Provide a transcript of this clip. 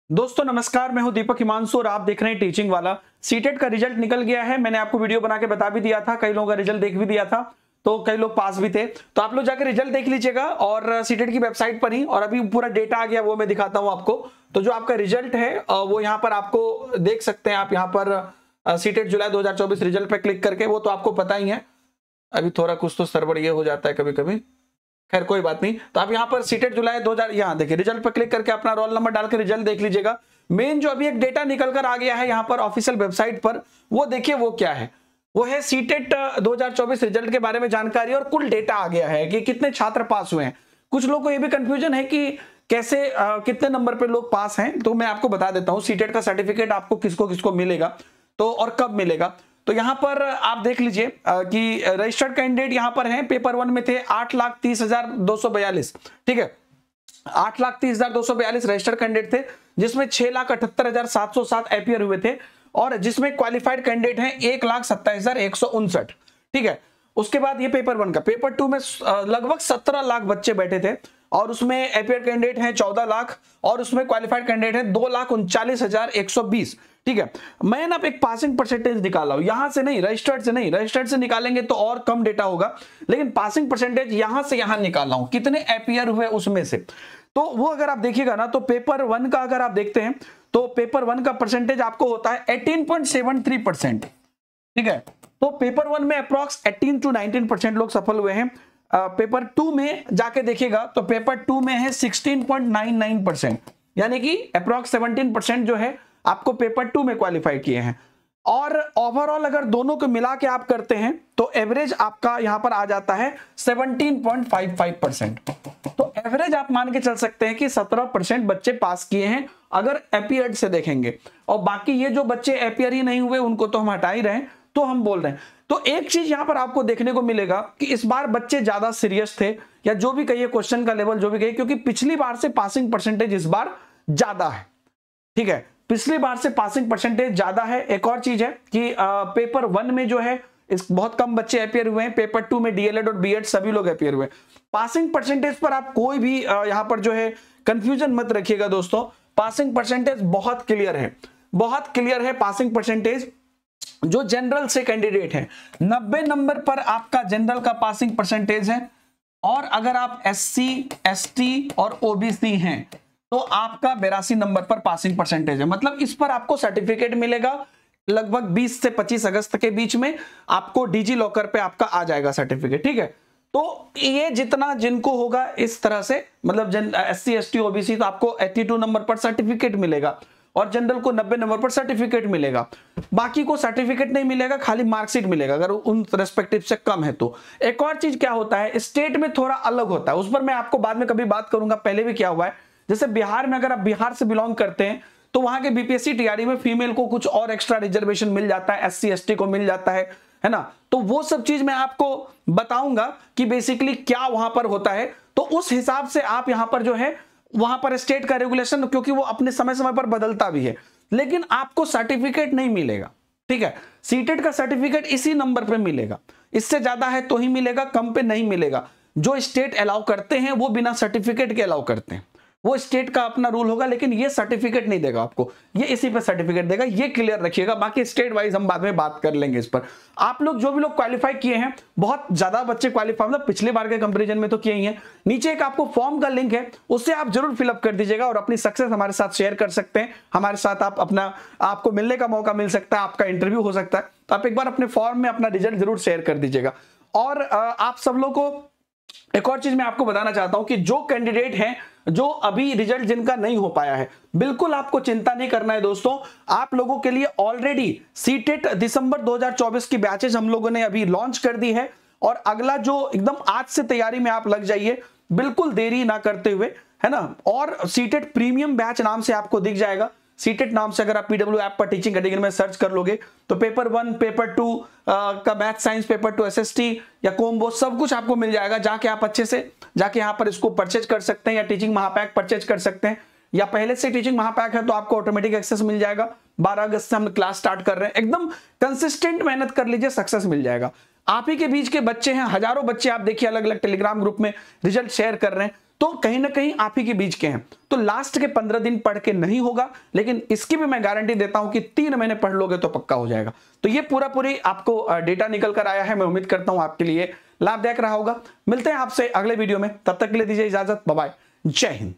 दोस्तों नमस्कार, मैं हूं दीपक हिमांशु और आप देख रहे हैं टीचिंग वाला। सीटेट का रिजल्ट निकल गया है। मैंने आपको वीडियो बना के बता भी दिया था, कई लोगों का रिजल्ट देख भी दिया था, तो कई लोग पास भी थे। तो आप लोग जाकर रिजल्ट देख लीजिएगा और सीटेट की वेबसाइट पर ही, और अभी पूरा डेटा आ गया वो मैं दिखाता हूं आपको। तो जो आपका रिजल्ट है वो यहाँ पर आपको देख सकते हैं। आप यहाँ पर सीटेट जुलाई 2024 रिजल्ट पे क्लिक करके, वो तो आपको पता ही है। अभी थोड़ा कुछ तो सर्वर ये हो जाता है कभी कभी, खैर कोई बात नहीं। तो आप यहाँ पर सीटेट जुलाई 2000 यहाँ देखिए, रिजल्ट पर क्लिक करके अपना रोल नंबर डाल के रिजल्ट देख लीजिएगा। मेन जो अभी एक डेटा निकल कर आ गया है यहाँ पर ऑफिशियल वेबसाइट पर, वो देखिए वो क्या है। वो है सीटेट 2024 रिजल्ट के बारे में जानकारी और कुल डेटा आ गया है कि कितने छात्र पास हुए हैं। कुछ लोगों को ये भी कंफ्यूजन है कि कैसे कितने नंबर पे लोग पास हैं, तो मैं आपको बता देता हूँ सीटेट का सर्टिफिकेट आपको किसको किसको मिलेगा तो और कब मिलेगा। तो यहां पर आप देख लीजिए कि रजिस्टर्ड कैंडिडेट यहां पर हैं। पेपर 1 में थे 8,30,242, ठीक है, 8,30,242 रजिस्टर्ड कैंडिडेट थे, जिसमें 6,78,707 एपियर हुए थे, और जिसमें क्वालिफाइड कैंडिडेट हैं 1,27,159, ठीक है। उसके बाद ये पेपर 1 का। पेपर 2 में लगभग 17 लाख बच्चे बैठे थे, और उसमें एपियर कैंडिडेट हैं 14 लाख, और उसमें क्वालिफाइड कैंडिडेट हैं 2,39,120, ठीक है। मैं ना एक पासिंग परसेंटेज निकाला हूं, यहां से नहीं, रजिस्टर्ड से नहीं। रजिस्टर्ड से निकालेंगे तो और कम डेटा होगा, लेकिन पासिंग परसेंटेज यहां से यहां निकाला हूं, कितने एपियर हुए उसमें से। तो वो अगर आप देखिएगा ना, तो पेपर 1 का अगर आप देखते हैं तो पेपर 1 का परसेंटेज आपको होता है 18.73%, ठीक है। तो पेपर 1 में अप्रॉक्स 18 to 19% लोग सफल हुए हैं। पेपर 2 में जाके देखिएगा तो पेपर 2 में है 16.99%, यानी कि अप्रॉक्स 17% जो है आपको पेपर 2 में क्वालिफाई किए हैं। और ओवरऑल अगर दोनों को मिला के आप करते हैं तो एवरेज आपका यहां पर आ जाता है 17.55%। तो एवरेज आप मान के चल सकते हैं कि 17% बच्चे पास किए हैं अगर एपियर्ड से देखेंगे, और बाकी ये जो बच्चे एपियर ही नहीं हुए उनको तो हम हटा ही रहे हैं, तो हम बोल रहे हैं। तो एक चीज यहां पर आपको देखने को मिलेगा कि इस बार बच्चे ज्यादा सीरियस थे, या जो भी कहिए क्वेश्चन का लेवल जो भी कहिए, क्योंकि पिछली बार से पासिंग परसेंटेज इस बार ज्यादा है, ठीक है, पिछली बार से पासिंग परसेंटेज ज्यादा है। एक और चीज है कि पेपर 1 में जो है इस बहुत कम बच्चे अपियर हुए हैं, पेपर 2 में डीएलएड और बीएड सभी लोग अपियर हुए। पासिंग परसेंटेज पर आप कोई भी यहां पर जो है कंफ्यूजन मत रखिएगा दोस्तों। पासिंग परसेंटेज बहुत क्लियर है, बहुत क्लियर है पासिंग परसेंटेज। जो जनरल से कैंडिडेट है 90 नंबर पर आपका जनरल का पासिंग परसेंटेज है, और अगर आप एससी, एसटी और ओबीसी हैं तो आपका 82 नंबर पर पासिंग परसेंटेज है। मतलब इस पर आपको सर्टिफिकेट मिलेगा लगभग 20 से 25 अगस्त के बीच में, आपको डिजी लॉकर पे आपका आ जाएगा सर्टिफिकेट, ठीक है। तो ये जितना जिनको होगा इस तरह से, मतलब एससी, एसटी, ओबीसी तो आपको 82 नंबर पर सर्टिफिकेट मिलेगा, और जनरल को 90 नंबर पर सर्टिफिकेट मिलेगा। बाकी को सर्टिफिकेट नहीं मिलेगा, खाली मार्कशीट मिलेगा अगर उन रेस्पेक्टिव से कम है तो। एक और चीज क्या होता है, स्टेट में थोड़ा अलग होता है, उस पर मैं आपको बाद में कभी बात करूंगा। पहले भी क्या हुआ है, जैसे बिहार में, अगर आप बिहार से बिलोंग करते हैं तो वहां के बीपीएससी टीआरई में फीमेल को कुछ और एक्स्ट्रा रिजर्वेशन मिल जाता है, एससी एसटी को मिल जाता है ना। तो वो सब चीज मैं आपको बताऊंगा कि बेसिकली क्या वहां पर होता है। तो उस हिसाब से आप यहां पर जो है वहां पर स्टेट का रेगुलेशन, क्योंकि वो अपने समय समय पर बदलता भी है, लेकिन आपको सर्टिफिकेट नहीं मिलेगा, ठीक है। सीटेट का सर्टिफिकेट इसी नंबर पे मिलेगा, इससे ज्यादा है तो ही मिलेगा, कम पे नहीं मिलेगा। जो स्टेट अलाउ करते हैं वो बिना सर्टिफिकेट के अलाउ करते हैं, वो स्टेट का अपना रूल होगा, लेकिन ये सर्टिफिकेट नहीं देगा आपको, ये इसी पे सर्टिफिकेट देगा, ये क्लियर रखिएगा। बाकी स्टेट वाइज हम बाद में बात कर लेंगे इस पर। आप लोग जो भी लोग क्वालिफाई किए हैं, बहुत ज्यादा बच्चे क्वालिफाई, मतलब पिछले बार के कंपैरिजन में तो किए ही हैं। नीचे एक आपको फॉर्म का लिंक है, उससे आप जरूर फिलअप कर दीजिएगा और अपनी सक्सेस हमारे साथ शेयर कर सकते हैं। हमारे साथ आप अपना, आपको मिलने का मौका मिल सकता है, आपका इंटरव्यू हो सकता है। तो आप एक बार अपने फॉर्म में अपना रिजल्ट जरूर शेयर कर दीजिएगा। और आप सब लोग को एक और चीज मैं आपको बताना चाहता हूं कि जो कैंडिडेट हैं, जो अभी रिजल्ट जिनका नहीं हो पाया है, बिल्कुल आपको चिंता नहीं करना है दोस्तों। आप लोगों के लिए ऑलरेडी सीटेट दिसंबर 2024 की बैचेज हम लोगों ने अभी लॉन्च कर दी है, और अगला जो एकदम आज से तैयारी में आप लग जाइए, बिल्कुल देरी ना करते हुए, है ना। और सीटेट प्रीमियम बैच नाम से आपको दिख जाएगा, सीटेट नाम से अगर आप पीडब्ल्यू ऐप पर टीचिंग कैटेगरी में सर्च कर लोगे तो पेपर 1, पेपर 2 का मैथ साइंस, पेपर 2 एसएसटी या कॉम्बो सब कुछ आपको मिल जाएगा। जाके आप अच्छे से जाके यहाँ पर इसको परचेज कर सकते हैं, या टीचिंग महापैक परचेज कर सकते हैं, या पहले से टीचिंग महापैक है तो आपको ऑटोमेटिक एक्सेस मिल जाएगा। 12 अगस्त से हम क्लास स्टार्ट कर रहे हैं, एकदम कंसिस्टेंट मेहनत कर लीजिए, सक्सेस मिल जाएगा। आप ही के बीच के बच्चे हैं, हजारों बच्चे आप देखिए अलग अलग टेलीग्राम ग्रुप में रिजल्ट शेयर कर रहे हैं, तो कहीं ना कहीं आप ही के बीच के हैं। तो लास्ट के 15 दिन पढ़ के नहीं होगा, लेकिन इसकी भी मैं गारंटी देता हूं कि 3 महीने पढ़ लोगे तो पक्का हो जाएगा। तो ये पूरी आपको डेटा निकल कर आया है, मैं उम्मीद करता हूं आपके लिए लाभदायक रहा होगा। मिलते हैं आपसे अगले वीडियो में, तब तक के लिए दीजिए इजाजत, बाय बाय, जय हिंद।